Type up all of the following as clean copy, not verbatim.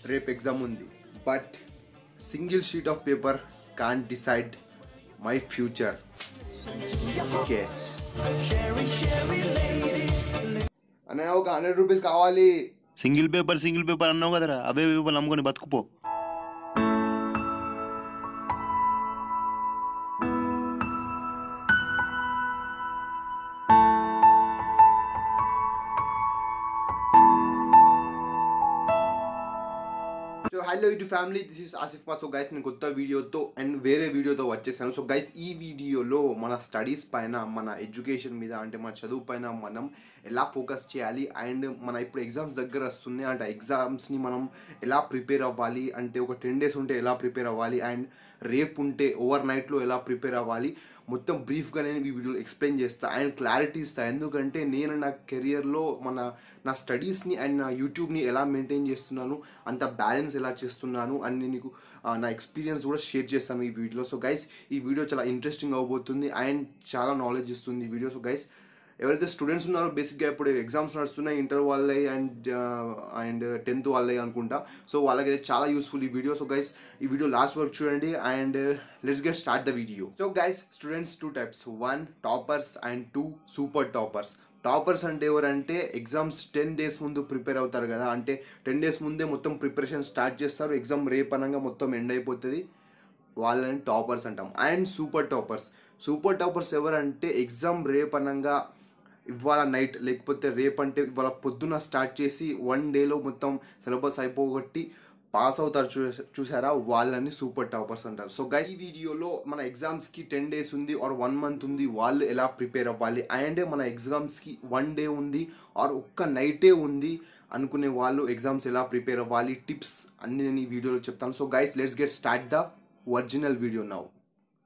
రేపు ఎగ్జామ్ ఉంది, but single sheet of paper can't decide my future. Okay అనే ఒక 100 రూపీస్ కావాలి. సింగిల్ పేపర్ అన్నావు కదరా, అవే పేపర్లు నమ్ముకొని బతుకుపో. So hello YouTube family, this is Asif మా. సో గైస్ నేను కొత్త వీడియోతో అండ్ వేరే వీడియోతో వచ్చేసాను. సో గైస్ ఈ వీడియోలో మన స్టడీస్ పైన, మన ఎడ్యుకేషన్ మీద, అంటే మన చదువు పైన మనం ఎలా ఫోకస్ చేయాలి అండ్ మన ఇప్పుడు ఎగ్జామ్స్ దగ్గర వస్తున్నాయి అంటే ఎగ్జామ్స్ని మనం ఎలా ప్రిపేర్ అవ్వాలి, అంటే ఒక 10 days ఉంటే ఎలా ప్రిపేర్ అవ్వాలి అండ్ రేపు ఉంటే ఓవర్ నైట్లో ఎలా ప్రిపేర్ అవ్వాలి, మొత్తం బ్రీఫ్గా నేను ఈ వీడియోలో ఎక్స్ప్లెయిన్ చేస్తాను అండ్ క్లారిటీ ఇస్తాను. ఎందుకంటే నేను నా కెరియర్లో నా స్టడీస్ని అండ్ నా యూట్యూబ్ని ఎలా మెయింటైన్ చేస్తున్నాను, అంత బ్యాలెన్స్ ఎలా చేస్తున్నాను అని నీకు నా ఎక్స్పీరియన్స్ కూడా షేర్ చేస్తాను ఈ వీడియోలో. సో గైస్ ఈ వీడియో చాలా ఇంట్రెస్టింగ్ అవబోతుంది అండ్ చాలా నాలెడ్జ్ ఇస్తుంది ఈ వీడియో. సో గైస్ ఎవరైతే స్టూడెంట్స్ ఉన్నారో, బేసిక్గా ఇప్పుడు ఎగ్జామ్స్ నడుస్తున్నాయి, ఇంటర్ వాళ్ళే అండ్ 10th వాళ్ళే అనుకుంటా. సో వాళ్ళకైతే చాలా యూస్ఫుల్ ఈ వీడియో. సో గైస్ ఈ వీడియో లాస్ట్ వరకు చూడండి and let's get start the video. So guys students 2 types, 1 toppers and 2 super toppers. Toppers అంటే ఎవరంటే ఎగ్జామ్స్ 10 days ముందు ప్రిపేర్ అవుతారు కదా, అంటే 10 days ముందే మొత్తం ప్రిపరేషన్ స్టార్ట్ చేస్తారు, ఎగ్జామ్ రేపనంగా మొత్తం ఎండ్ అయిపోతుంది, వాళ్ళని టాపర్స్ అంటాం. అండ్ సూపర్ టాపర్స్ ఎవరంటే ఎగ్జామ్ రేపనంగా ఇవాళ నైట్ లేకపోతే రేపంటే ఇవాళ పొద్దున స్టార్ట్ చేసి 1 dayలో మొత్తం సిలబస్ అయిపోగొట్టి పాస్ అవుతారు చూసారా, వాళ్ళని సూపర్ టాపర్స్ అంటారు. సో గైస్ ఈ వీడియోలో మన ఎగ్జామ్స్కి 10 days ఉంది ఆర్ 1 month ఉంది, వాళ్ళు ఎలా ప్రిపేర్ అవ్వాలి, అండ్ మన ఎగ్జామ్స్కి 1 day ఉంది ఆర్ ఒక్క నైటే ఉంది అనుకునే వాళ్ళు ఎగ్జామ్స్ ఎలా ప్రిపేర్ అవ్వాలి, టిప్స్ అన్ని నేను ఈ వీడియోలో చెప్తాను. So guys let's get start the original video now.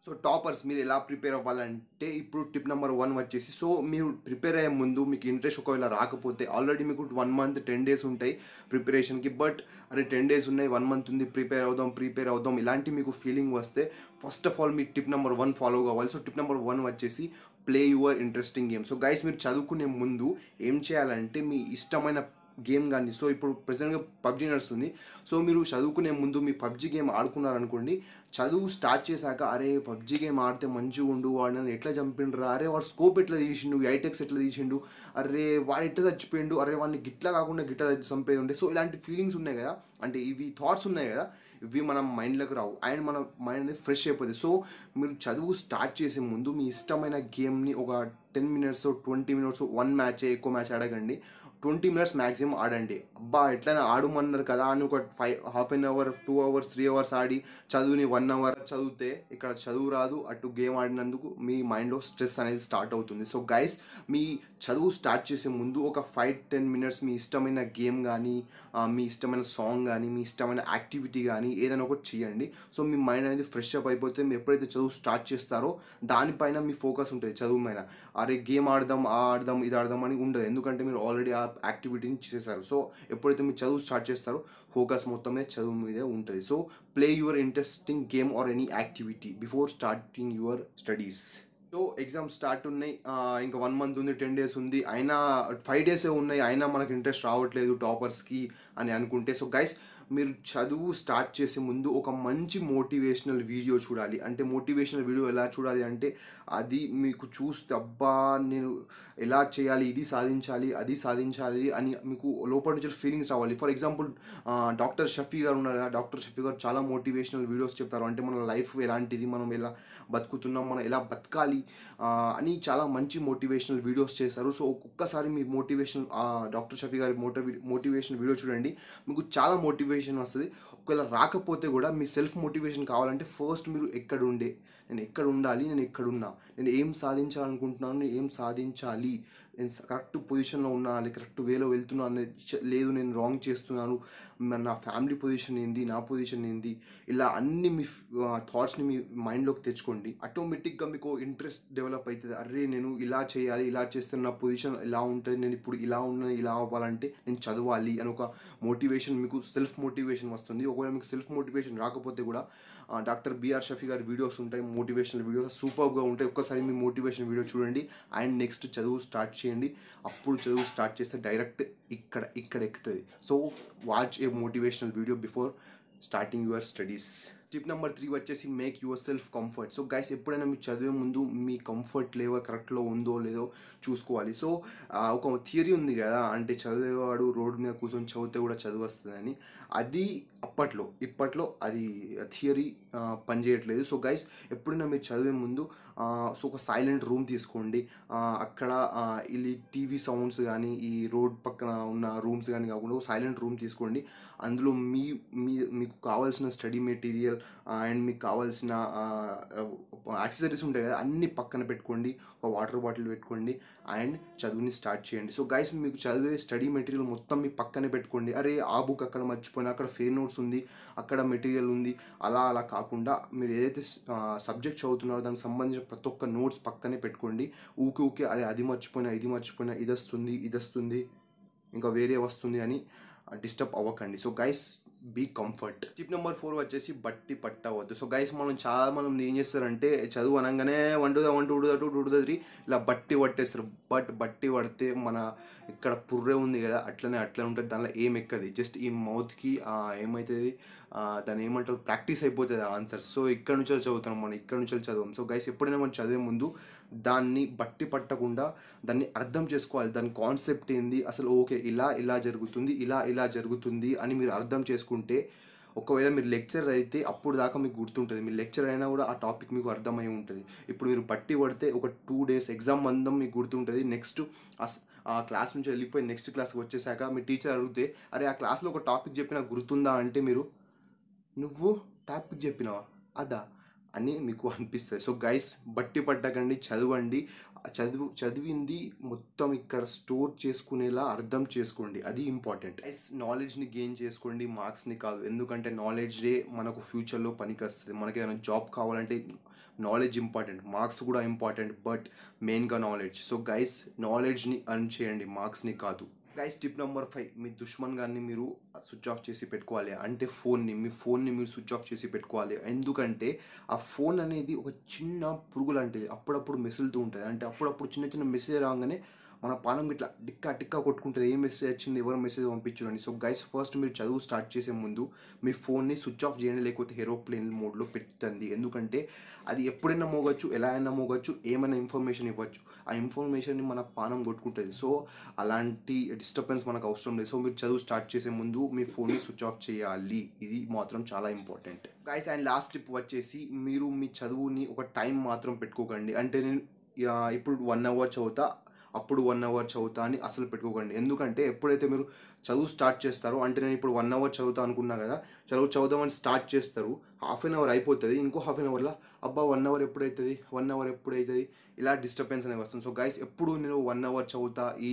So toppers మీరు ఎలా ప్రిపేర్ అవ్వాలంటే ఇప్పుడు టిప్ నెంబర్ 1 వచ్చేసి, సో మీరు ప్రిపేర్ అయ్యే ముందు మీకు ఇంట్రెస్ట్ ఒకవేళ రాకపోతే, ఆల్రెడీ మీకు 1 month 10 days ఉంటాయి ప్రిపరేషన్కి, బట్ అరే 10 days ఉన్నాయి 1 month ఉంది ప్రిపేర్ అవుదాం ఇలాంటి మీకు ఫీలింగ్ వస్తే first of all me tip number 1 follow కావాలి. సో టిప్ నెంబర్ 1 వచ్చేసి play your interesting game. So guys మీరు చదువుకునే ముందు ఏం చేయాలంటే మీ ఇష్టమైన గేమ్ కానీ, సో ఇప్పుడు ప్రెసెంట్గా పబ్జీ నడుస్తుంది, సో మీరు చదువుకునే ముందు మీ పబ్జీ గేమ్ ఆడుకున్నారనుకోండి, చదువు స్టార్ట్ చేశాక అరే పబ్జీ గేమ్ ఆడితే మంచిగా ఉండు, వాడిని ఎట్లా చంపిండ్రా, అరే వాడు స్కోప్ ఎట్లా తీసిండు, ఐటెక్స్ ఎట్లా తీసిండు, అరే వాడు ఎట్లా చచ్చిపోయిండు, అరే వాడిని గిట్లా కాకుండా గిట్లా చంపేది ఉండే. సో ఇలాంటి ఫీలింగ్స్ ఉన్నాయి కదా, అంటే ఇవి థాట్స్ ఉన్నాయి కదా, ఇవి మన మైండ్లోకి రావు అండ్ మన మైండ్ అనేది ఫ్రెష్ అయిపోతుంది. సో మీరు చదువు స్టార్ట్ చేసే ముందు మీ ఇష్టమైన గేమ్ని ఒక 10 minutes 20 minutes 1 match ఎక్కువ మ్యాచ్ ఆడకండి, 20 minutes మ్యాక్సిమం ఆడండి. అబ్బా ఎట్లయినా ఆడమన్నారు కదా అని ఒక half an hour 2 hours 3 hours ఆడి చదువుని 1 hour చదివితే ఇక్కడ చదువు రాదు, అటు గేమ్ ఆడినందుకు మీ మైండ్లో స్ట్రెస్ అనేది స్టార్ట్ అవుతుంది. సో గైస్ మీ చదువు స్టార్ట్ చేసే ముందు ఒక 5-10 minutes మీ ఇష్టమైన గేమ్ కానీ, మీ ఇష్టమైన సాంగ్ కానీ, మీ ఇష్టమైన యాక్టివిటీ కానీ ఏదైనా ఒకటి చేయండి. సో మీ మైండ్ అనేది ఫ్రెష్ అప్ అయిపోతే మీరు ఎప్పుడైతే చదువు స్టార్ట్ చేస్తారో దానిపైన మీ ఫోకస్ ఉంటుంది, చదువు పైన. అరే గేమ్ ఆడదాం ఇది ఆడదాం అని ఉండదు, ఎందుకంటే మీరు ఆల్రెడీ ఆ యాక్టివిటీని చేసేసారు. సో ఎప్పుడైతే మీరు చదువు స్టార్ట్ చేస్తారో ఫోకస్ మొత్తమే చదువు మీదే ఉంటుంది. So play your interesting game or any activity before starting your studies. So exam start ఉన్నాయి, ఇంకా 1 month ఉంది, 10 days ఉంది, అయినా 5 days ఉన్నాయి, అయినా మనకు ఇంట్రెస్ట్ రావట్లేదు టాపర్స్కి అని అనుకుంటే, సో గైస్ మీరు చదువు స్టార్ట్ చేసే ముందు ఒక మంచి మోటివేషనల్ వీడియో చూడాలి. అంటే మోటివేషనల్ వీడియో ఎలా చూడాలి అంటే, అది మీకు చూస్తే అబ్బా నేను ఎలా చేయాలి, ఇది సాధించాలి అది సాధించాలి అని మీకు లోపల నుంచి ఫీలింగ్స్ రావాలి. ఫర్ ఎగ్జాంపుల్ డాక్టర్ షఫీ గారు ఉన్నారు కదా, డాక్టర్ షఫీ గారు చాలా మోటివేషనల్ వీడియోస్ చెప్తారు, అంటే మన లైఫ్ ఎలాంటిది, మనం ఎలా బతుకుతున్నాం, మనం ఎలా బతకాలి అని చాలా మంచి మోటివేషనల్ వీడియోస్ చేస్తారు. సో ఒక్కొక్కసారి మీ మోటివేషన్ డాక్టర్ షఫీ గారి మోటివేషన్ వీడియో చూడండి, మీకు చాలా మోటివేషన్ వస్తుంది. ఒకవేళ రాకపోతే కూడా మీ సెల్ఫ్ మోటివేషన్ కావాలంటే ఫస్ట్ మీరు నేను ఎక్కడ ఉండాలి, నేను ఎక్కడున్నా, నేను ఏం సాధించాలనుకుంటున్నాను, నేను ఏం సాధించాలి, నేను కరెక్ట్ పొజిషన్లో ఉన్నాను, కరెక్ట్ వేలో వెళ్తున్నాను, లేదు నేను రాంగ్ చేస్తున్నాను, నా ఫ్యామిలీ పొజిషన్ ఏంది, నా పొజిషన్ ఏంది, ఇలా అన్ని మీ థాట్స్ని మీ మైండ్లోకి తెచ్చుకోండి. ఆటోమేటిక్గా మీకు ఇంట్రెస్ట్ డెవలప్ అవుతుంది. అరే నేను ఇలా చేయాలి, ఇలా చేస్తే నా పొజిషన్ ఇలా ఉంటుంది, నేను ఇప్పుడు ఇలా ఉన్నాను, ఇలా అవ్వాలంటే నేను చదవాలి అని ఒక మోటివేషన్, మీకు సెల్ఫ్ మోటివేషన్ వస్తుంది. ఒకవేళ మీకు సెల్ఫ్ మోటివేషన్ రాకపోతే కూడా డాక్టర్ బిఆర్ షఫీ గారి వీడియోస్ ఉంటాయి, మోటివేషనల్ వీడియోస్ సూపర్గా ఉంటాయి. ఒక్కసారి మీ మోటివేషన్ వీడియో చూడండి అండ్ నెక్స్ట్ చదువు స్టార్ట్ చేయండి. అప్పుడు చదువు స్టార్ట్ చేస్తే డైరెక్ట్ ఇక్కడ ఎక్కుతుంది. So watch A motivational video before starting your studies. Tip number 3 వచ్చేసి make your self comfort. So guys ఎప్పుడైనా మీరు చదివే ముందు మీ కంఫర్ట్ లెవెల్ కరెక్ట్లో ఉందో లేదో చూసుకోవాలి. సో ఒక థియరీ ఉంది కదా, అంటే చదివేవాడు రోడ్డు మీద కూర్చొని చదివితే కూడా చదువు వస్తుందని. అది ఇప్పట్లో అది థియరీ పనిచేయట్లేదు. సో గైస్ ఎప్పుడైనా మీరు చదివే ముందు సో ఒక సైలెంట్ రూమ్ తీసుకోండి. అక్కడ ఈ టీవీ సౌండ్స్ కానీ ఈ రోడ్ పక్కన ఉన్న రూమ్స్ కానీ కాకుండా ఒక సైలెంట్ రూమ్ తీసుకోండి. అందులో మీకు కావాల్సిన స్టడీ మెటీరియల్ అండ్ మీకు కావాల్సిన యాక్సెసరీస్ ఉంటాయి కదా, అన్నీ పక్కన పెట్టుకోండి. ఒక వాటర్ బాటిల్ పెట్టుకోండి అండ్ చదువుని స్టార్ట్ చేయండి. సో గైస్ మీకు చదివే స్టడీ మెటీరియల్ మొత్తం మీ పక్కనే పెట్టుకోండి. అరే ఆ బుక్ అక్కడ మర్చిపోయినా, అక్కడ ఫెయిర్ నోట్స్ ఉంది, అక్కడ మెటీరియల్ ఉంది, అలా కాకుండా మీరు ఏదైతే సబ్జెక్ట్ చదువుతున్నారో దానికి సంబంధించిన ప్రతి ఒక్క నోట్స్ పక్కనే పెట్టుకోండి. ఊకే అరే అది మర్చిపోయినా, ఇది మర్చిపోయినా, ఇది వస్తుంది ఇంకా వేరే వస్తుంది అని డిస్టర్బ్ అవ్వకండి. So guys be comfort. Tip number 4 వచ్చేసి బట్టి పట్టవద్దు. సో గైస్ చాలా మంది ఏం చేస్తారంటే చదువు అనగానే 1 to 1 2 to 2 to 3 ఇలా బట్టి పట్టేస్తారు. బట్టి పడితే మన ఇక్కడ పుర్రె ఉంది కదా, అట్లనే ఉంటుంది. దానిలో ఏం ఎక్కది, జస్ట్ ఈ మౌత్కి ఏమవుతుంది, దాన్ని ఏమంటారు, ప్రాక్టీస్ అయిపోతుంది ఆన్సర్స్. సో ఇక్కడ నుంచి చదువుతాం మనం, ఇక్కడ నుంచి చదవం. సో గైస్ ఎప్పుడైనా మనం చదివే ముందు దాన్ని బట్టి పట్టకుండా దాన్ని అర్థం చేసుకోవాలి. దాని కాన్సెప్ట్ ఏంది అసలు, ఓకే ఇలా జరుగుతుంది, ఇలా జరుగుతుంది అని మీరు అర్థం చేసుకుంటే, ఒకవేళ మీరు లెక్చర్ అయితే అప్పుడు దాకా మీకు గుర్తుంటుంది. మీరు లెక్చర్ అయినా కూడా ఆ టాపిక్ మీకు అర్థమై ఉంటుంది. ఇప్పుడు మీరు బట్టి పడితే ఒక 2 days ఎగ్జామ్ అందం మీకు గుర్తుంటుంది. నెక్స్ట్ ఆ క్లాస్ నుంచి వెళ్ళిపోయి నెక్స్ట్ క్లాస్కి వచ్చేసాక మీ టీచర్ అడిగితే అరే ఆ క్లాస్లో ఒక టాపిక్ చెప్పినా గుర్తుందా అంటే మీరు నువ్వు టాపిక్ చెప్పినావా అదా అని మీకు అనిపిస్తుంది. సో గైస్ బట్టి పట్టకండి, చదవండి. చదివింది మొత్తం ఇక్కడ స్టోర్ చేసుకునేలా అర్థం చేసుకోండి, అది ఇంపార్టెంట్. గైస్ నాలెడ్జ్ని గెయిన్ చేసుకోండి, మార్క్స్ని కాదు. ఎందుకంటే నాలెడ్జే మనకు ఫ్యూచర్లో పనికి వస్తుంది. మనకి ఏదైనా జాబ్ కావాలంటే నాలెడ్జ్ ఇంపార్టెంట్, మార్క్స్ కూడా ఇంపార్టెంట్, బట్ మెయిన్గా నాలెడ్జ్. సో గైస్ నాలెడ్జ్ని అర్న్ చేయండి, మార్క్స్ని కాదు. గైస్ టిప్ నెంబర్ 5, మీ దుష్మన్ గారిని మీరు స్విచ్ ఆఫ్ చేసి పెట్టుకోవాలి. అంటే మీ ఫోన్ని మీరు స్విచ్ ఆఫ్ చేసి పెట్టుకోవాలి. ఎందుకంటే ఆ ఫోన్ అనేది ఒక చిన్న పురుగు లాంటిది, అప్పుడప్పుడు మెసులుతూ ఉంటుంది. అంటే అప్పుడప్పుడు చిన్న మెసేజ్ రాగానే మన పానం ఇట్లా టిక్కా కొట్టుకుంటుంది, ఏ మెసేజ్ వచ్చింది, ఎవరు మెసేజ్ పంపించండి. సో గైస్ ఫస్ట్ మీరు చదువు స్టార్ట్ చేసే ముందు మీ ఫోన్ని స్విచ్ ఆఫ్ చేయండి, లేకపోతే ఏరోప్లేన్ మోడ్లో పెట్టండి. ఎందుకంటే అది ఎప్పుడైనా మోగచ్చు, ఎలా అయినా మోగచ్చు, ఏమైనా ఇన్ఫర్మేషన్ ఇవ్వచ్చు. ఆ ఇన్ఫర్మేషన్ని మన పానం కొట్టుకుంటుంది. సో అలాంటి డిస్టర్బెన్స్ మనకు అవసరం లేదు. సో మీరు చదువు స్టార్ట్ చేసే ముందు మీ ఫోన్ని స్విచ్ ఆఫ్ చేయాలి, ఇది మాత్రం చాలా important. Guys and last tip వచ్చేసి మీరు మీ చదువుని ఒక టైం మాత్రం పెట్టుకోకండి. అంటే నేను ఇప్పుడు 1 hour చదువుతా, అప్పుడు 1 hour చదువుతా అని అసలు పెట్టుకోకండి. ఎందుకంటే ఎప్పుడైతే మీరు చదువు స్టార్ట్ చేస్తారో, అంటే నేను ఇప్పుడు 1 hour చదువుతా అనుకున్నా కదా, చదువుదామని స్టార్ట్ చేస్తారు, హాఫ్ అన్ అవర్ అయిపోతుంది, ఇంకో హాఫ్ అన్ అవర్లో అబ్బా 1 hour ఎప్పుడవుతుంది, ఇలా డిస్టర్బెన్స్ అనేది వస్తుంది. సో గైస్ ఎప్పుడు నేను 1 hour చదువుతా, ఈ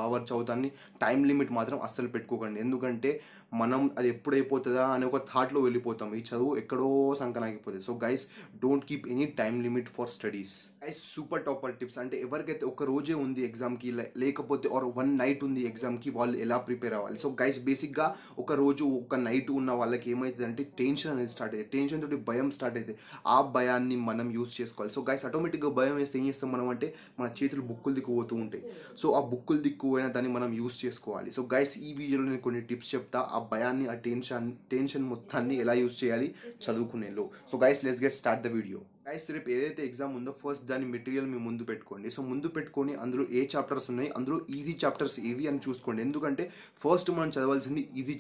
అవర్ చదువుతా అని టైం లిమిట్ మాత్రం అస్సలు పెట్టుకోకండి. ఎందుకంటే మనం అది ఎప్పుడైపోతుందా అనే ఒక థాట్లో వెళ్ళిపోతాం, ఈ చదువు ఎక్కడో సంకనాగిపోతుంది. So guys don't keep any time limit for studies. Guys super topper tips, అంటే ఎవరికైతే ఒక రోజే ఉంది ఎగ్జామ్కి, లేకపోతే ఆర్ 1 night ఉంది ఎగ్జామ్కి, వాళ్ళు ఎలా ప్రిపేర్ అవ్వాలి. సో గైస్ బేసిక్గా ఒక రోజు ఒక నైట్ ఉన్న వాళ్ళకి ఏమవుతుంది అంటే టెన్షన్ అనేది స్టార్ట్ అవుతుంది, టెన్షన్ తోటి భయం స్టార్ట్ అవుతుంది. ఆ భయాన్ని మనం యూస్ చేసుకోవాలి. సో గైస్ ఆటోమేటిక్గా భయం వేస్తే ఏం చేస్తాం మనం అంటే మన చేతులు బుక్కులు దిక్కుపోతూ ఉంటాయి. సో ఆ బుక్కులు దిక్కుపోయినా దాన్ని మనం యూస్ చేసుకోవాలి. సో గైస్ ఈ వీడియోలో నేను కొన్ని టిప్స్ చెప్తా, ఆ భయాన్ని, ఆ టెన్షన్ మొత్తాన్ని ఎలా యూస్ చేయాలి చదువుకునేలో. So guys let's get start the video. Guys రేపు ఏదైతే ఎగ్జామ్ ఉందో ఫస్ట్ దాని మెటీరియల్ మీ ముందు పెట్టుకోండి. సో ముందు పెట్టుకొని అందులో ఏ చాప్టర్స్ ఉన్నాయి, అందులో ఈజీ చాప్టర్స్ ఏవి అని చూసుకోండి. ఎందుకంటే ఫస్ట్ మనం చదవాల్సింది ఈజీ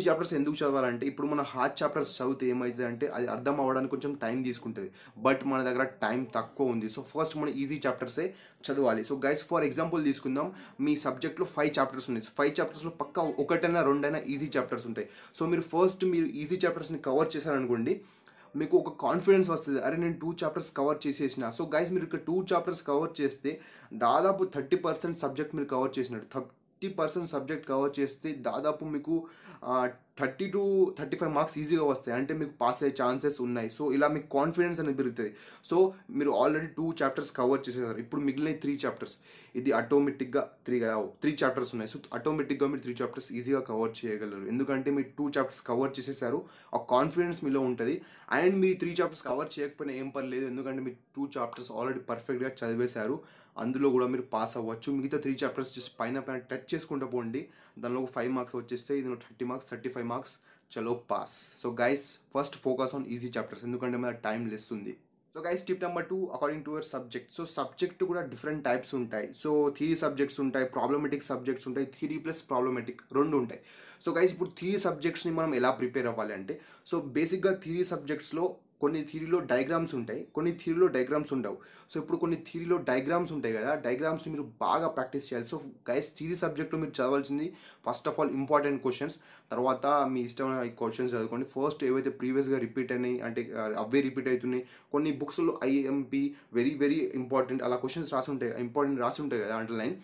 చాప్టర్స్ ఎందుకు చదవాలంటే ఇప్పుడు మన హార్డ్ చాప్టర్స్ చదివితే ఏమవుతుంది అంటే అది అర్థం అవ్వడానికి కొంచెం టైం తీసుకుంటుంది, బట్ మన దగ్గర టైం తక్కువ ఉంది. సో ఫస్ట్ మనం ఈజీ చాప్టర్సే చదవాలి. సో గైస్ ఫర్ ఎగ్జాంపుల్ తీసుకుందాం, మీ సబ్జెక్ట్లో 5 చాప్టర్స్ ఉన్నాయి. 5 చాప్టర్స్లో పక్కా 1 or 2 ఈజీ చాప్టర్స్ ఉంటాయి. సో మీరు ఈజీ చాప్టర్స్ని కవర్ చేశారనుకోండి, మీకు ఒక కాన్ఫిడెన్స్ వస్తుంది, అరే నేను 2 chapters కవర్ చేసేసిన. సో గైస్ మీరు ఇక్కడ 2 chapters కవర్ చేస్తే దాదాపు 30% సబ్జెక్ట్ మీరు కవర్ చేసినట్టు. 30% సబ్జెక్ట్ కవర్ చేస్తే దాదాపు మీకు 30 to 35 మార్క్స్ ఈజీగా వస్తాయి, అంటే మీకు పాస్ అయ్యే ఛాన్సెస్ ఉన్నాయి. సో ఇలా మీకు కాన్ఫిడెన్స్ అనేది పెరుగుతుంది. సో మీరు ఆల్రెడీ 2 చాప్టర్స్ కవర్ చేసేసారు, ఇప్పుడు మిగిలిన 3 చాప్టర్స్, ఇది ఆటోమేటిక్గా 3 చాప్టర్స్ ఉన్నాయి. సో ఆటోమేటిక్గా మీరు 3 చాప్టర్స్ ఈజీగా కవర్ చేయగలరు, ఎందుకంటే మీరు 2 చాప్టర్స్ కవర్ చేసేసారు. ఆ కాన్ఫిడెన్స్ మీలో ఉంటుంది. అండ్ మీరు 3 చాప్టర్స్ కవర్ చేయకపోయినా ఏం పర్లేదు, ఎందుకంటే మీరు 2 చాప్టర్స్ ఆల్రెడీ పర్ఫెక్ట్గా చదివేశారు, అందులో కూడా మీరు పాస్ అవ్వచ్చు. మిగతా 3 చాప్టర్స్ జస్ట్ పైన టచ్ చేసుకుంటూ పోండి, దానిలో ఒక 5 మార్క్స్ వచ్చేస్తే ఇందులో 30 మార్క్స్ 35 మార్క్స్, చలో pass. So guys first focus on easy chapters, ఎందుకంటే మన టైం లెస్ ఉంది. So guys tip number 2, according to your subject. So subject కూడా డిఫరెంట్ టైప్స్ ఉంటాయి. సో థియరీ సబ్జెక్ట్స్ ఉంటాయి, ప్రాబ్లమెటిక్ సబ్జెక్ట్స్ ఉంటాయి, థియరీ ప్లస్ ప్రాబ్లమెటిక్ 2 ఉంటాయి. So guys ఇప్పుడు theory సబ్జెక్ట్స్ని మనం ఎలా ప్రిపేర్ అవ్వాలి అంటే, సో బేసిక్గా థియరీ సబ్జెక్ట్స్లో కొన్ని థియరీలో డయాగ్రామ్స్ ఉంటాయి, కొన్ని థియరీలో డయాగ్రామ్స్ ఉండవు. సో ఇప్పుడు కొన్ని థియరీలో డయాగ్రామ్స్ ఉంటాయి కదా, డయాగ్రామ్స్ని మీరు బాగా ప్రాక్టీస్ చేయాలి. సో గైస్ థియరీ సబ్జెక్ట్లో మీరు చదవాల్సింది first of all important questions, తర్వాత మీ ఇష్టమైన క్వశ్చన్స్ చదువుకోండి. ఫస్ట్ ఏవైతే ప్రీవియస్గా రిపీట్ అయినాయి అంటే అవే రిపీట్ అవుతున్నాయి, కొన్ని బుక్స్లో ఐఎంపీ వెరీ వెరీ ఇంపార్టెంట్ అలా క్వశ్చన్స్ రాసి ఉంటాయి, ఇంపార్టెంట్ రాసి ఉంటాయి కదా అండర్లైన్,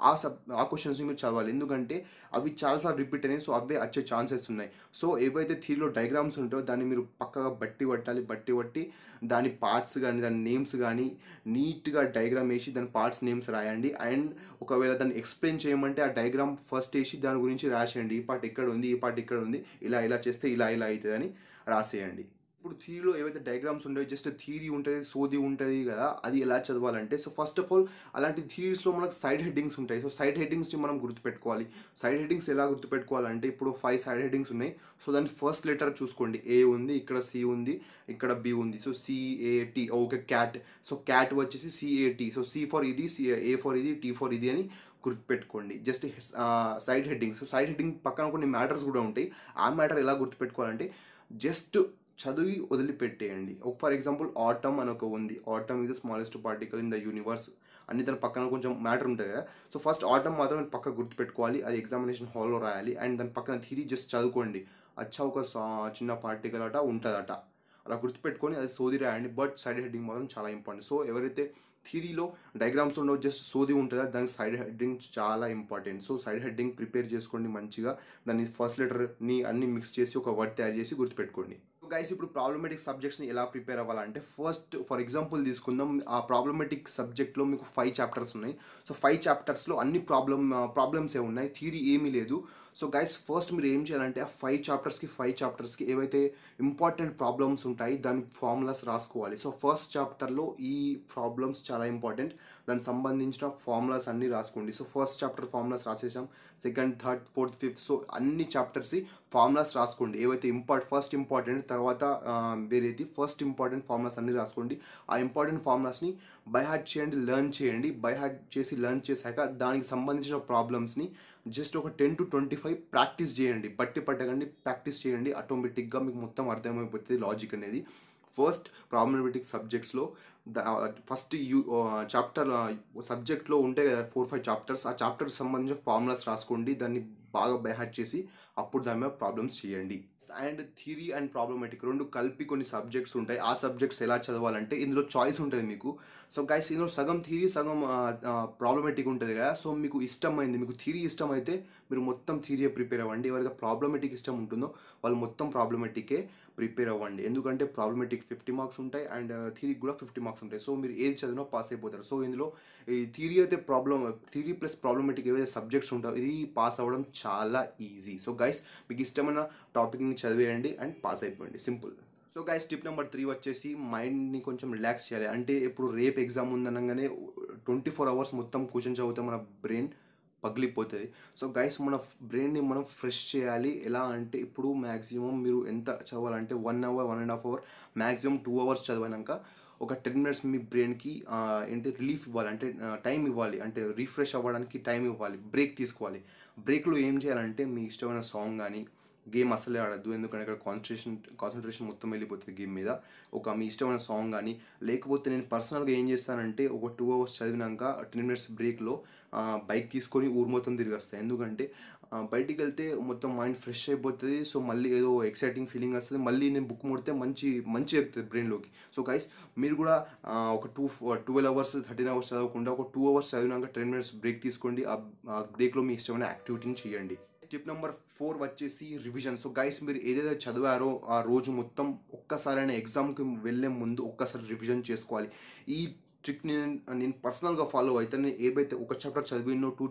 ఆ క్వశ్చన్స్ని మీరు చదవాలి, ఎందుకంటే అవి చాలాసార్లు రిపీట్ అయినాయి. సో అవే వచ్చే ఛాన్సెస్ ఉన్నాయి. సో ఏవైతే థియరీలో డయాగ్రామ్స్ ఉంటాయో దాన్ని మీరు పక్కగా బట్టి పట్టి దాని పార్ట్స్ కానీ దాని నేమ్స్ కానీ నీట్గా డయాగ్రామ్ వేసి దాని పార్ట్స్ నేమ్స్ రాయండి. అండ్ ఒకవేళ దాన్ని ఎక్స్ప్లెయిన్ చేయమంటే ఆ డయాగ్రామ్ ఫస్ట్ వేసి దాని గురించి రాసేయండి, ఈ పార్ట్ ఇక్కడ ఉంది, ఈ పార్ట్ ఇక్కడ ఉంది, ఇలా చేస్తే ఇలా అవుతుందని రాసేయండి. ఇప్పుడు థియరీలో ఏవైతే డయాగ్రామ్స్ ఉంటాయో జస్ట్ థియరీ ఉంటుంది, సోది ఉంటుంది కదా, అది ఎలా చదవాలంటే, సో ఫస్ట్ ఆఫ్ ఆల్ అలాంటి థియరీస్లో మనకు సైడ్ హెడ్డింగ్స్ ఉంటాయి. సో సైడ్ హెడ్డింగ్స్ని మనం గుర్తుపెట్టుకోవాలి. సైడ్ హెడ్డింగ్స్ ఎలా గుర్తుపెట్టుకోవాలంటే, ఇప్పుడు 5 సైడ్ హెడ్డింగ్స్ ఉన్నాయి. సో దాని ఫస్ట్ లెటర్ చూసుకోండి, ఏ ఉంది, ఇక్కడ సి ఉంది, ఇక్కడ బి ఉంది. So CAT, okay cat. So cat వచ్చేసి సిఏటి. సో సి ఫర్ ఇది, ఏ ఫర్ ఇది, టీ ఫర్ ఇది అని గుర్తుపెట్టుకోండి. Just side headings. So side heading పక్కన కొన్ని మ్యాటర్స్ కూడా ఉంటాయి. ఆ మ్యాటర్ ఎలా గుర్తుపెట్టుకోవాలంటే, జస్ట్ చదివి వదిలిపెట్టేయండి. ఫర్ ఎగ్జాంపుల్ ఆటమ్ అని ఒక ఉంది, atom is the smallest particle in the universe అని దాని పక్కన కొంచెం మ్యాటర్ ఉంటుంది కదా. సో ఫస్ట్ ఆటమ్ మాత్రం పక్క గుర్తుపెట్టుకోవాలి, అది ఎగ్జామినేషన్ హాల్లో రాయాలి. అండ్ దాని పక్కన థియరీ జస్ట్ చదువుకోండి, అచ్చా ఒక చిన్న పార్టికల్ అట ఉంటుందట, అలా గుర్తుపెట్టుకొని అది సోది రాయండి. బట్ సైడ్ హెడ్డింగ్ మాత్రం చాలా ఇంపార్టెంట్. సో ఎవరైతే థియరీలో డయాగ్రామ్స్ ఉండవు జస్ట్ సోది ఉంటుందా, దానికి సైడ్ హెడ్డింగ్ చాలా important. So side heading prepare చేసుకోండి మంచిగా, దాన్ని ఫస్ట్ లెటర్ని అన్ని మిక్స్ చేసి ఒక వర్డ్ తయారు చేసి గుర్తుపెట్టుకోండి. సో గైస్ ఇప్పుడు ప్రాబ్లమెటిక్ సబ్జెక్ట్స్ని ఎలా ప్రిపేర్ అవ్వాలంటే, ఫస్ట్ ఫర్ ఎగ్జాంపుల్ తీసుకుందాం, ఆ ప్రాబ్లమెటిక్ సబ్జెక్ట్లో మీకు 5 చాప్టర్స్ ఉన్నాయి. సో 5 చాప్టర్స్లో అన్ని ప్రాబ్లమ్సే ఉన్నాయి, థియరీ ఏమీ లేదు. సో గైస్ ఫస్ట్ మీరు ఏం చేయాలంటే, ఆ 5 చాప్టర్స్కి ఏవైతే ఇంపార్టెంట్ ప్రాబ్లమ్స్ ఉంటాయి దాని ఫార్ములాస్ రాసుకోవాలి. సో ఫస్ట్ చాప్టర్లో ఈ ప్రాబ్లమ్స్ చాలా ఇంపార్టెంట్, దానికి సంబంధించిన ఫార్ములాస్ అన్నీ రాసుకోండి. సో ఫస్ట్ చాప్టర్ ఫార్ములాస్ రాసేసాం, second, third, fourth, fifth, so అన్ని చాప్టర్స్ ఫార్ములాస్ రాసుకోండి. ఏవైతే ఫస్ట్ ఇంపార్టెంట్, తర్వాత వేరేది, ఫస్ట్ ఇంపార్టెంట్ ఫార్ములాస్ అన్నీ రాసుకోండి. ఆ ఇంపార్టెంట్ ఫార్ములాస్ని బై హార్ట్ చేయండి, లెర్న్ చేయండి. బై హార్ట్ చేసి లెర్న్ చేశాక దానికి సంబంధించిన ప్రాబ్లమ్స్ని జస్ట్ ఒక 10 to 25 ప్రాక్టీస్ చేయండి, పట్టకండి, ప్రాక్టీస్ చేయండి. ఆటోమేటిక్గా మీకు మొత్తం అర్థమైపోతుంది లాజిక్ అనేది. ఫస్ట్ ప్రాబ్లమెటిక్ సబ్జెక్ట్స్లో ఫస్ట్ చాప్టర్ సబ్జెక్ట్లో ఉంటాయి కదా 4-5 చాప్టర్స్, ఆ చాప్టర్కి సంబంధించిన ఫార్ములాస్ రాసుకోండి, దాన్ని బాగా బైహార్ట్ చేసి అప్పుడు దాని మీద ప్రాబ్లమ్స్ చేయండి. అండ్ థియరీ అండ్ ప్రాబ్లమెటిక్ 2 కలిపి కొన్ని సబ్జెక్ట్స్ ఉంటాయి. ఆ సబ్జెక్ట్స్ ఎలా చదవాలంటే ఇందులో చాయిస్ ఉంటుంది మీకు. సో గైస్ ఇందులో సగం థియరీ సగం ప్రాబ్లమెటిక్ ఉంటుంది కదా. సో మీకు ఇష్టమైంది, మీకు థియరీ ఇష్టమైతే మీరు మొత్తం థియరీ ప్రిపేర్ అవ్వండి. ఎవరైతే ప్రాబ్లమెటిక్ ఇష్టం ఉంటుందో వాళ్ళు మొత్తం ప్రాబ్లమెటికే ప్రిపేర్ అవ్వండి, ఎందుకంటే ప్రాబ్లమెటిక్ 50 మార్క్స్ ఉంటాయి అండ్ థియరీకి కూడా 50 మార్క్స్ ఉంటాయి. సో మీరు ఏది చదివినా పాస్ అయిపోతారు. సో ఇందులో ఈ థియరీ ప్లస్ ప్రాబ్లమెటిక్ ఏవైతే సబ్జెక్ట్స్ ఉంటాయో ఇది పాస్ అవ్వడం చాలా ఈజీ. సో గైస్ మీకు ఇష్టమైన టాపిక్ని చదివేయండి అండ్ పాస్ అయిపోయింది, simple. So guys tip number 3 వచ్చేసి మైండ్ని కొంచెం రిలాక్స్ చేయాలి. అంటే ఇప్పుడు రేపు ఎగ్జామ్ ఉందనగానే 24 hours మొత్తం కూర్చొని చదివితే మన బ్రెయిన్ పగిలిపోతుంది. సో గైస్ మన బ్రెయిన్ని మనం ఫ్రెష్ చేయాలి. ఎలా అంటే ఇప్పుడు మ్యాక్సిమం మీరు ఎంత చదవాలంటే 1 hour 1.5 hour, మ్యాక్సిమం 2 hours చదివినాక ఒక 10 minutes మీ బ్రెయిన్కి ఏంటి రిలీఫ్ ఇవ్వాలి, అంటే టైం ఇవ్వాలి, అంటే రిఫ్రెష్ అవ్వడానికి టైం ఇవ్వాలి, బ్రేక్ తీసుకోవాలి. బ్రేక్లో ఏం చేయాలంటే మీ ఇష్టమైన సాంగ్ కానీ, గేమ్ అసలే ఆడద్దు, ఎందుకంటే ఇక్కడ కాన్సన్ట్రేషన్ మొత్తం వెళ్ళిపోతుంది గేమ్ మీద. మీ ఇష్టమైన సాంగ్ కానీ, లేకపోతే నేను పర్సనల్గా ఏం చేస్తానంటే ఒక 2 hours చదివినాక 10 minutes బ్రేక్లో బైక్ తీసుకొని ఊరు మొత్తం తిరిగి వస్తాయి, ఎందుకంటే బయటికి వెళ్తే మొత్తం మైండ్ ఫ్రెష్ అయిపోతుంది. సో మళ్ళీ ఏదో ఎక్సైటింగ్ ఫీలింగ్ వస్తుంది, మళ్ళీ నేను బుక్ ముడితే మంచి ఎక్కుతుంది బ్రెయిన్లోకి. సో గైస్ మీరు కూడా ఒక 12 hours 13 hours చదవకుండా ఒక 2 hours చదివినాక 10 minutes బ్రేక్ తీసుకోండి. ఆ బ్రేక్లో మీ ఇష్టమైన యాక్టివిటీని చేయండి. టిప్ నెంబర్ 4 వచ్చేసి రివిజన్. సో గైస్ మీరు ఏదైతే చదివారో ఆ రోజు మొత్తం ఒక్కసారైనా ఎగ్జామ్కి వెళ్ళే ముందు ఒక్కసారి రివిజన్ చేసుకోవాలి. ఈ ట్రిక్ని నేను పర్సనల్గా ఫాలో అయితే నేను ఏవైతే ఒక చాప్టర్ చదివినో 2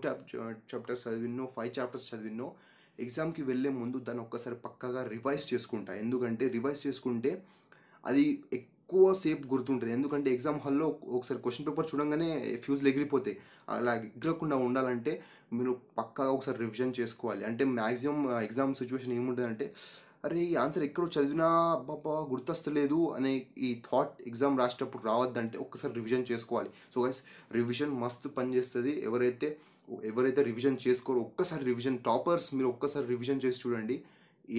చాప్టర్స్ చదివినో 5 చాప్టర్స్ చదివినో ఎగ్జామ్కి వెళ్ళే ముందు దాన్ని ఒక్కసారి పక్కాగా రివైజ్ చేసుకుంటా. ఎందుకంటే రివైజ్ చేసుకుంటే అది ఎక్కువ సేపు గుర్తుంటుంది. ఎందుకంటే ఎగ్జామ్ హాల్లో ఒకసారి క్వశ్చన్ పేపర్ చూడంగానే ఫ్యూజ్లు ఎగిరిపోతాయి. అలా ఎగరకుండా ఉండాలంటే మీరు పక్కాగా ఒకసారి రివిజన్ చేసుకోవాలి. అంటే మ్యాక్సిమం ఎగ్జామ్ సిచ్యువేషన్ ఏముంటుందంటే అరే ఈ ఆన్సర్ ఎక్కడో చదివినా బాబా గుర్తొస్తలేదు అనే ఈ థాట్ ఎగ్జామ్ రాసేటప్పుడు రావద్దంటే ఒక్కసారి రివిజన్ చేసుకోవాలి. సో గైస్ రివిజన్ మస్తు పనిచేస్తుంది. ఎవరైతే రివిజన్ చేసుకోరో ఒక్కసారి రివిజన్ టాపర్స్ మీరు ఒక్కసారి రివిజన్ చేసి చూడండి,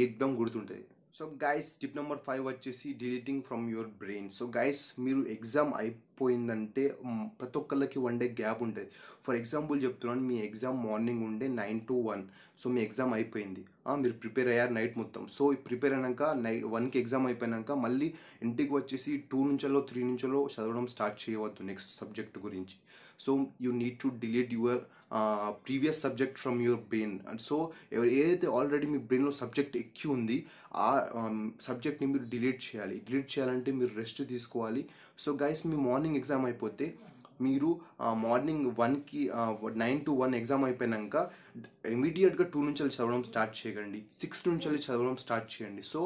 ఏకదం గుర్తుంటుంది. సో గైస్ టిప్ నెంబర్ 5 వచ్చేసి deleting from your brain. So guys మీరు ఎగ్జామ్ అయిపోయిందంటే ప్రతి ఒక్కళ్ళకి 1 డే గ్యాప్ ఉంటుంది. ఫర్ ఎగ్జాంపుల్ చెప్తున్నాను, మీ ఎగ్జామ్ మార్నింగ్ ఉండే 9 to 1. సో మీ ఎగ్జామ్ అయిపోయింది, మీరు ప్రిపేర్ అయ్యారు నైట్ మొత్తం. సో ప్రిపేర్ అయినాక నైట్ 1కి ఎగ్జామ్ అయిపోయాక మళ్ళీ ఇంటికి వచ్చేసి 2 నుంచో 3 నుంచో చదవడం స్టార్ట్ చేయవద్దు నెక్స్ట్ సబ్జెక్ట్ గురించి. So you need to delete your previous subject from your brain. And so ఏదైతే ఆల్రెడీ మీ బ్రెయిన్లో సబ్జెక్ట్ ఎక్కి ఉంది ఆ సబ్జెక్ట్ని మీరు డిలీట్ చేయాలి. డిలీట్ చేయాలంటే మీరు రెస్ట్ తీసుకోవాలి. సో గైస్ మీ మార్నింగ్ ఎగ్జామ్ అయిపోతే మీరు మార్నింగ్ 1కి 9 to 1 ఎగ్జామ్ అయిపోయాక ఇమీడియట్గా 2 నుంచి చదవడం స్టార్ట్ చేయండి. 6 నుంచి చదవడం స్టార్ట్ చేయండి. సో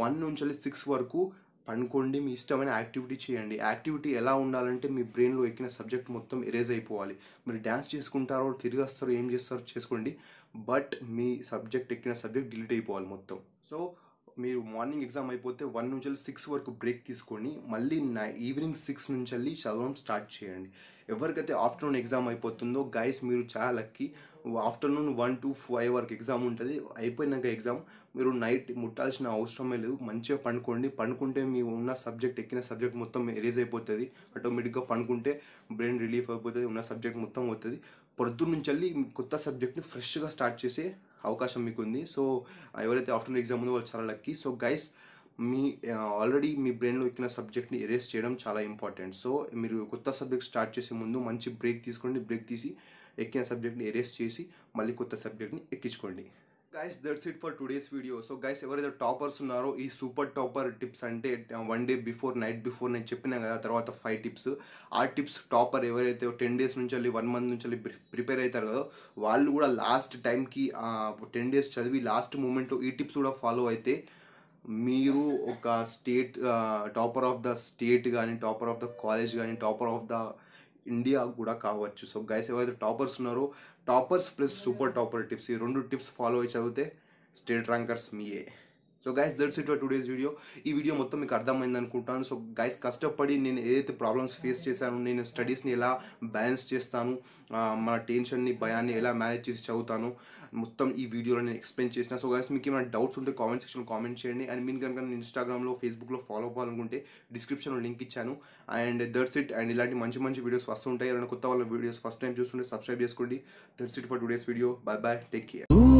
1 నుంచి 6 వరకు పనుకోండి, మీ ఇష్టమైన యాక్టివిటీ చేయండి. యాక్టివిటీ ఎలా ఉండాలంటే మీ బ్రెయిన్లో ఎక్కిన సబ్జెక్ట్ మొత్తం ఎరేజ్ అయిపోవాలి. మీరు డ్యాన్స్ చేసుకుంటారో తిరిగేస్తారో ఏం చేస్తారో చేసుకోండి, బట్ మీ సబ్జెక్ట్ ఎక్కిన సబ్జెక్ట్ డిలీట్ అయిపోవాలి మొత్తం. సో మీరు మార్నింగ్ ఎగ్జామ్ అయిపోతే 1 నుంచి 6 వరకు బ్రేక్ తీసుకొని మళ్ళీ ఈవినింగ్ 6 నుంచి చదవడం స్టార్ట్ చేయండి. ఎవరికైతే ఆఫ్టర్నూన్ ఎగ్జామ్ అయిపోతుందో గైస్ మీరు చాలా లక్కీ. ఆఫ్టర్నూన్ 1 to 5 వరకు ఎగ్జామ్ ఉంటుంది. అయిపోయినాక ఎగ్జామ్ మీరు నైట్ ముట్టాల్సిన అవసరమే లేదు. మంచిగా పండుకుంటే మీ ఉన్న సబ్జెక్ట్ ఎక్కిన సబ్జెక్ట్ మొత్తం ఎరేజ్ అయిపోతుంది. ఆటోమేటిక్గా పండుకుంటే బ్రెయిన్ రిలీఫ్ అయిపోతుంది, ఉన్న సబ్జెక్ట్ మొత్తం అవుతుంది. పొద్దున్న నుంచి కొత్త సబ్జెక్ట్ని ఫ్రెష్గా స్టార్ట్ చేసే అవకాశం మీకు ఉంది. సో ఎవరైతే ఆఫ్టర్నూన్ ఎగ్జామ్ ఉందో వాళ్ళు చాలా లక్కీ. సో గైస్ మీ ఆల్రెడీ మీ బ్రెయిన్లో ఎక్కిన సబ్జెక్ట్ని ఎరేజ్ చేయడం చాలా ఇంపార్టెంట్. సో మీరు కొత్త సబ్జెక్ట్ స్టార్ట్ చేసే ముందు మంచి బ్రేక్ తీసుకోండి. బ్రేక్ తీసి ఎక్కిన సబ్జెక్ట్ని ఎరేజ్ చేసి మళ్ళీ కొత్త సబ్జెక్ట్ని ఎక్కించుకోండి. Guys that's it for today's video. So guys ఎవరైతే టాపర్స్ ఉన్నారో ఈ సూపర్ టాపర్ టిప్స్ అంటే 1 day బిఫోర్ నైట్ బిఫోర్ నేను చెప్పినా కదా, తర్వాత 5 టిప్స్. ఆ టిప్స్ టాపర్ ఎవరైతే 10 days నుంచి 1 month నుంచి ప్రిపేర్ అవుతారు కదా వాళ్ళు కూడా లాస్ట్ టైంకి 10 days చదివి లాస్ట్ మూమెంట్లో ఈ టిప్స్ కూడా ఫాలో అయితే మీరు ఒక state topper of the state కానీ టాపర్ ఆఫ్ ద కాలేజ్ కానీ టాపర్ ఆఫ్ ద ఇండియా కూడా కావచ్చు. సో గైస్ ఎవరైతే టాపర్స్ ఉన్నారో toppers plus super topper tips ఈ 2 టిప్స్ ఫాలో అయి చదివితే స్టేట్ ర్యాంకర్స్ మీయే. So guys that's it for today's video. ఈ వీడియో మొత్తం మీకు అర్థమైంది అనుకుంటాను. సో గైస్ కష్టపడి నేను ఏదైతే ప్రాబ్లమ్స్ ఫేస్ చేశాను, నేను స్టడీస్ని ఎలా బ్యాలెన్స్ చేస్తాను, మన టెన్షన్ని భయాన్ని ఎలా మేనేజ్ చేసి చదువుతాను మొత్తం ఈ వీడియోలో నేను ఎక్స్ప్లెయిన్ చేసిన. సో గైస్ మీకు ఏమైనా డౌట్స్ ఉంటే కామెంట్ సెక్షన్లో కామెంట్ చేయండి. అండ్ మీరు కనుక నేను ఇన్స్టాగ్రామ్లో ఫేస్బుక్లో ఫాలో అవ్వాలనుకుంటే డిస్క్రిప్షన్లో లింక్ ఇచ్చాను. And that's it. అండ్ ఇలాంటి మంచి వీడియోస్ వస్తుంటాయి. ఎవరైనా కొత్త వాళ్ళ వీడియోస్ ఫస్ట్ టైం చూస్తుంటే సబ్స్క్రైబ్ చేసుకోండి. That's it for today's video. By by, take care.